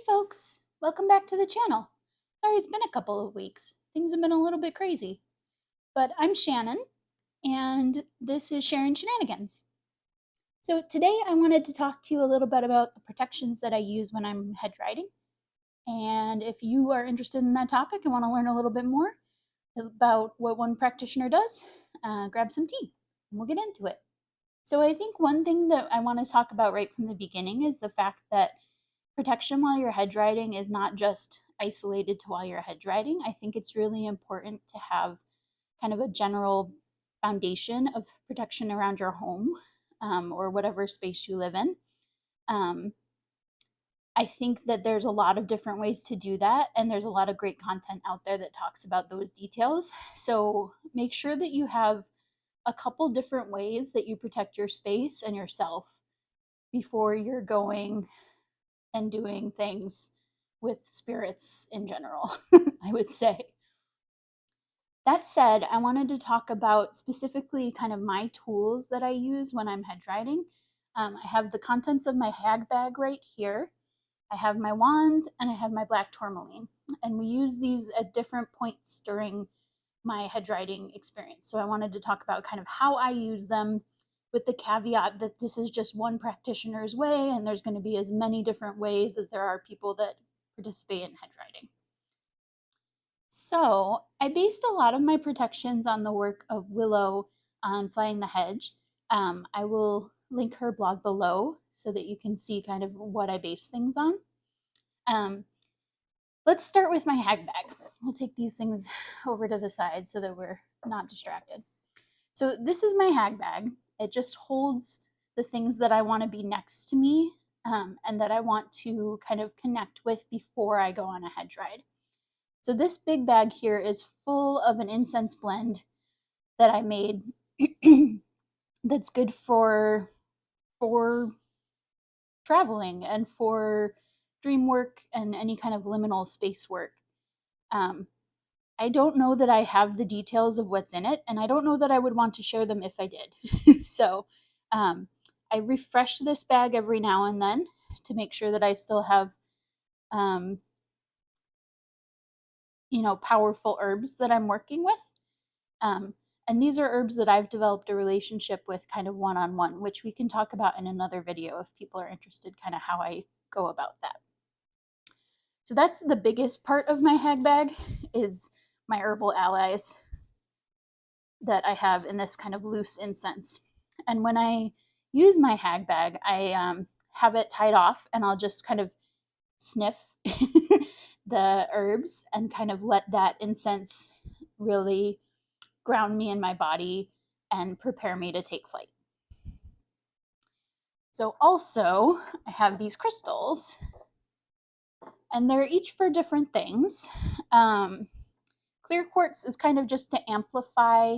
folks, welcome back to the channel. Sorry it's been a couple of weeks. Things have been a little bit crazy. But I'm Shannon, and this is Sharon Shenanigans. So today I wanted to talk to you a little bit about the protections that I use when I'm hedge riding. And if you are interested in that topic and want to learn a little bit more about what one practitioner does, grab some tea and we'll get into it. So I think one thing that I want to talk about right from the beginning is the fact that protection while you're hedge riding is not just isolated to while you're hedge riding. I think it's really important to have kind of a general foundation of protection around your home or whatever space you live in. I think that there's a lot of different ways to do that, and there's a lot of great content out there that talks about those details. So make sure that you have a couple different ways that you protect your space and yourself before you're going and doing things with spirits in general, I would say. That said, I wanted to talk about specifically kind of my tools that I use when I'm hedge riding. I have the contents of my hag bag right here. I have my wand and I have my black tourmaline. And we use these at different points during my hedge riding experience. So I wanted to talk about kind of how I use them, with the caveat that this is just one practitioner's way and there's going to be as many different ways as there are people that participate in hedge riding. So I based a lot of my protections on the work of Willow on Flying the Hedge. I will link her blog below so that you can see kind of what I base things on. Let's start with my hag bag. We'll take these things over to the side so that we're not distracted. So this is my hag bag. It just holds the things that I want to be next to me and that I want to kind of connect with before I go on a hedge ride. So this big bag here is full of an incense blend that I made that's good for traveling and for dream work and any kind of liminal space work. I don't know that I have the details of what's in it, and I don't know that I would want to share them if I did. So I refresh this bag every now and then to make sure that I still have, powerful herbs that I'm working with. And these are herbs that I've developed a relationship with kind of one-on-one, which we can talk about in another video if people are interested, kind of how I go about that. So that's the biggest part of my hag bag, is my herbal allies that I have in this kind of loose incense. And when I use my hag bag, I have it tied off and I'll just kind of sniff the herbs and kind of let that incense really ground me in my body and prepare me to take flight. So also I have these crystals, and they're each for different things. Clear quartz is kind of just to amplify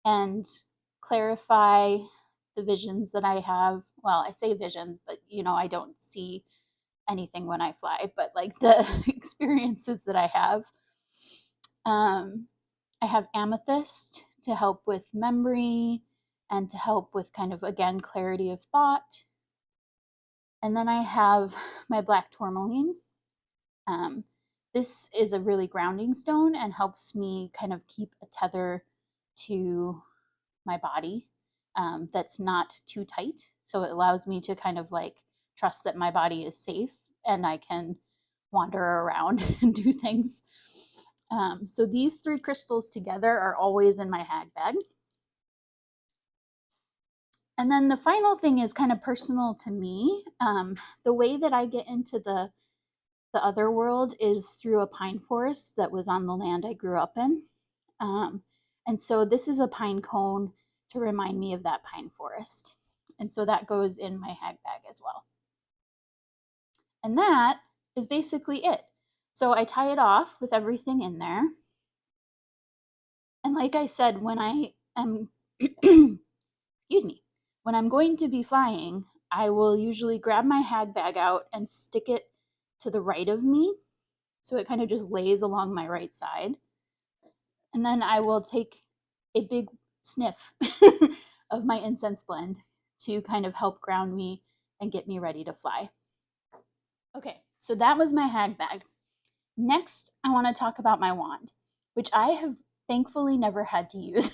and clarify the visions that I have. Well, I say visions, but I don't see anything when I fly, but like the experiences that I have. I have amethyst to help with memory and to help with kind of, again, clarity of thought. And then I have my black tourmaline. This is a really grounding stone and helps me kind of keep a tether to my body that's not too tight. So it allows me to kind of like trust that my body is safe and I can wander around and do things. So these three crystals together are always in my hag bag. And then the final thing is kind of personal to me. The way that I get into the other world is through a pine forest that was on the land I grew up in. And so this is a pine cone to remind me of that pine forest. And so that goes in my hag bag as well. And that is basically it. So I tie it off with everything in there. And like I said, when I am, excuse me, when I'm going to be flying, I will usually grab my hag bag out and stick it to the right of me. So it kind of just lays along my right side. And then I will take a big sniff of my incense blend to kind of help ground me and get me ready to fly. Okay, So that was my hag bag. Next, I want to talk about my wand, which I have thankfully never had to use.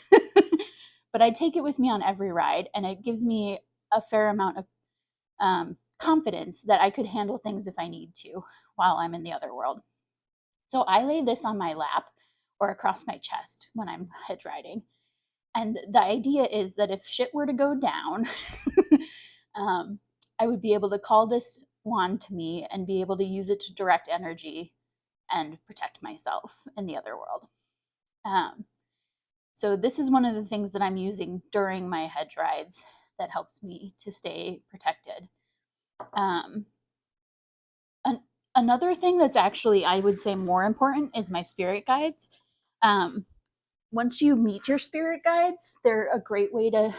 But I take it with me on every ride, and it gives me a fair amount of confidence that I could handle things if I need to while I'm in the other world. So I lay this on my lap or across my chest when I'm hedge riding. And the idea is that if shit were to go down, I would be able to call this wand to me and be able to use it to direct energy and protect myself in the other world. So this is one of the things that I'm using during my hedge rides that helps me to stay protected. Another thing that's actually, I would say, more important is my spirit guides. Once you meet your spirit guides, they're a great way to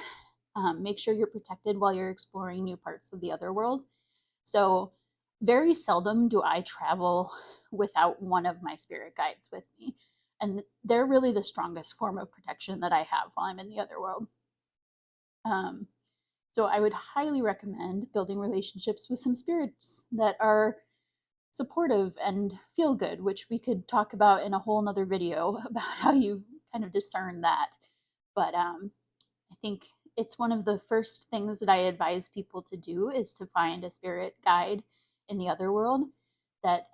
make sure you're protected while you're exploring new parts of the other world. So very seldom do I travel without one of my spirit guides with me. And they're really the strongest form of protection that I have while I'm in the other world. So I would highly recommend building relationships with some spirits that are supportive and feel good, which we could talk about in a whole nother video about how you kind of discern that. But I think it's one of the first things that I advise people to do is to find a spirit guide in the other world that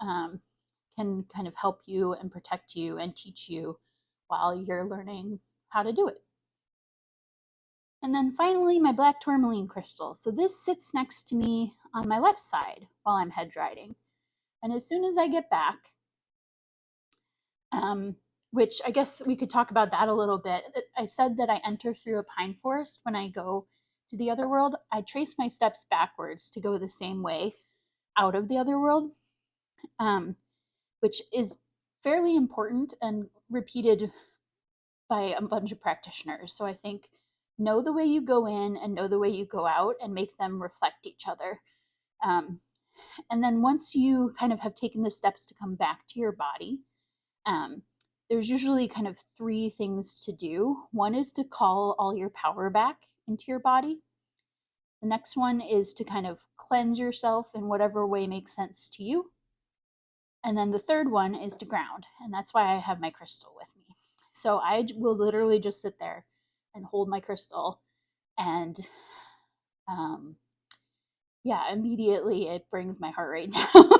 can kind of help you and protect you and teach you while you're learning how to do it. And then finally, my black tourmaline crystal. So this sits next to me on my left side while I'm hedge riding. And as soon as I get back, which I guess we could talk about that a little bit. I said that I enter through a pine forest when I go to the other world. I trace my steps backwards to go the same way out of the other world, which is fairly important and repeated by a bunch of practitioners. So I think know the way you go in and know the way you go out and make them reflect each other. And then once you kind of have taken the steps to come back to your body, there's usually kind of three things to do. One is to call all your power back into your body. The next one is to kind of cleanse yourself in whatever way makes sense to you. And then the third one is to ground. And that's why I have my crystal with me. So I will literally just sit there and hold my crystal. And immediately it brings my heart rate down.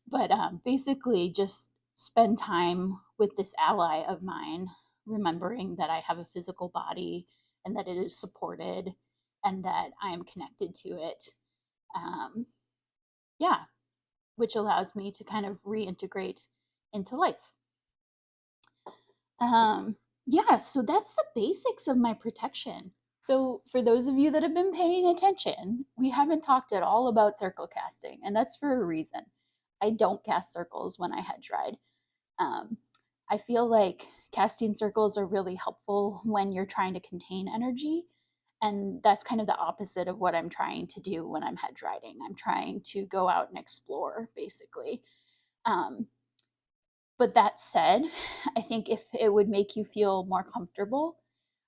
But basically just spend time with this ally of mine, remembering that I have a physical body and that it is supported and that I am connected to it. Which allows me to kind of reintegrate into life. So that's the basics of my protection. So for those of you that have been paying attention, we haven't talked at all about circle casting, and that's for a reason. I don't cast circles when I hedge ride. I feel like casting circles are really helpful when you're trying to contain energy. And that's kind of the opposite of what I'm trying to do when I'm hedge riding. I'm trying to go out and explore, basically. But that said, I think if it would make you feel more comfortable,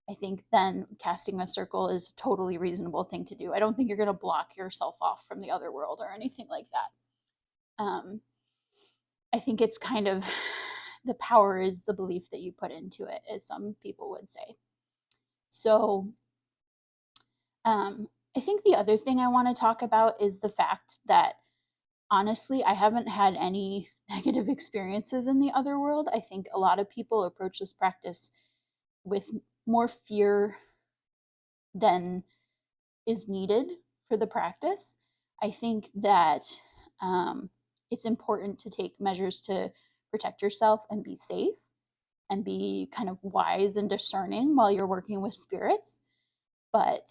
I think then casting a circle is a totally reasonable thing to do. I don't think you're going to block yourself off from the other world or anything like that. I think it's kind of the power is the belief that you put into it, as some people would say. So I think the other thing I want to talk about is the fact that honestly, I haven't had any negative experiences in the other world. I think a lot of people approach this practice with more fear than is needed for the practice. I think that it's important to take measures to protect yourself and be safe and be kind of wise and discerning while you're working with spirits. But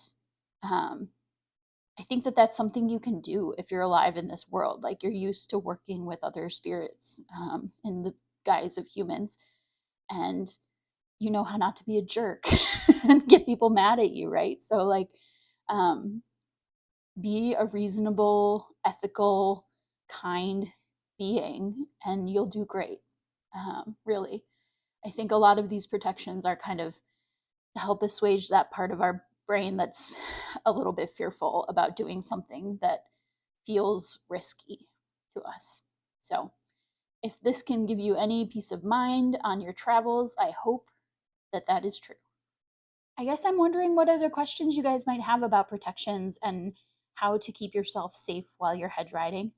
I think that that's something you can do if you're alive in this world. Like you're used to working with other spirits in the guise of humans, and you know how not to be a jerk and get people mad at you, right? So like, be a reasonable, ethical, kind being, and you'll do great. Really, I think a lot of these protections are kind of to help assuage that part of our brain that's a little bit fearful about doing something that feels risky to us. So if this can give you any peace of mind on your travels, I hope that that is true. I guess I'm wondering what other questions you guys might have about protections and how to keep yourself safe while you're hedge riding.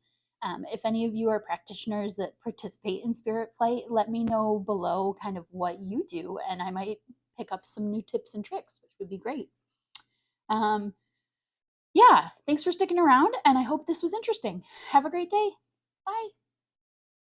If any of you are practitioners that participate in spirit flight, let me know below kind of what you do, and I might pick up some new tips and tricks, which would be great. Yeah, thanks for sticking around, and I hope this was interesting. Have a great day. Bye.